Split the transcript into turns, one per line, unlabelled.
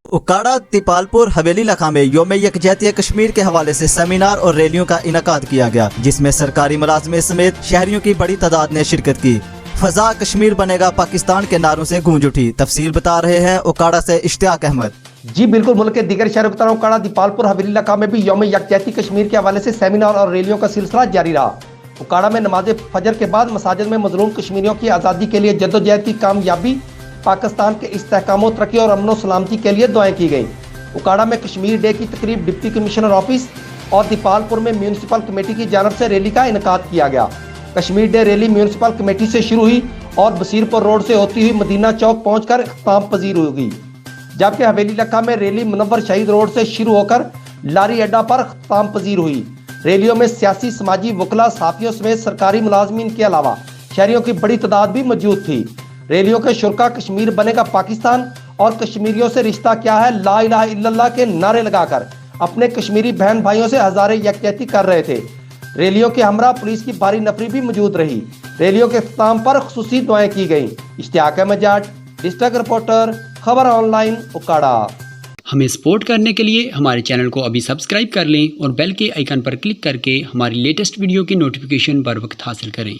उकाड़ा तिपालपुर हवेली इलाका में यौम यकजहती कश्मीर के हवाले से सेमिनार और रैलियों का इनकाद किया गया, जिसमें सरकारी मुलाजमें समेत शहरियों की बड़ी तादाद ने शिरकत की। फजा कश्मीर बनेगा पाकिस्तान के नारों से गूंज उठी। तफसील बता रहे हैं उकाड़ा से इश्तियाक अहमद।
जी बिल्कुल, मुल्क के दीगर शहरों की तरह उकाड़ा तिपालपुर हवेली इलाका में भी यौम यकजहती कश्मीर के हवाले से सेमिनार और रैलियों का सिलसिला जारी रहा। उकाड़ा में नमाज फजर के बाद मसाजिद में मजलूम कश्मीरियों की आज़ादी के लिए जद्दोजहद की कामयाबी, पाकिस्तान के इस्तेहकाम, तरक्की और अमन सलामती के लिए दुआएं की गई। उकाड़ा में कश्मीर डे की तकरीब डिप्टी कमिश्नर ऑफिस और तिपालपुर में म्यूनसिपल कमेटी की जानब से रैली का इनकाद किया गया। Kashmir day rally municipal committee से शुरू हुई और बसीरपुर रोड से होती हुई मदीना चौक पहुंचकर इख्तिताम पजीर होगी, जबकि हवेली इलाका में रैली मुनव्वर शहीद रोड से शुरू होकर लारी अड्डा पर इख्तिताम पजीर हुई। रैलियों में सियासी, समाजी, वकला, सहाफियों समेत सरकारी मुलाजमीन के अलावा शहरियों की बड़ी तादाद भी मौजूद थी। रैलियों के शुरका कश्मीर बनेगा पाकिस्तान और कश्मीरियों से रिश्ता क्या है, ला इलाहा इल्लल्लाह के नारे लगाकर अपने कश्मीरी बहन भाइयों से हजारे यकजहती कर रहे थे। रैलियों के हमरा पुलिस की भारी नफरी भी मौजूद रही। रैलियों के इख्तिताम पर खुसूसी दुआएं की गई। इश्तियाक अहमद जाट, डिस्ट्रिक्ट रिपोर्टर, खबर ऑनलाइन, उकाड़ा।
हमें सपोर्ट करने के लिए हमारे चैनल को अभी सब्सक्राइब कर लें और बेल के आइकन पर क्लिक करके हमारी लेटेस्ट वीडियो की नोटिफिकेशन बर वक्त हासिल करें।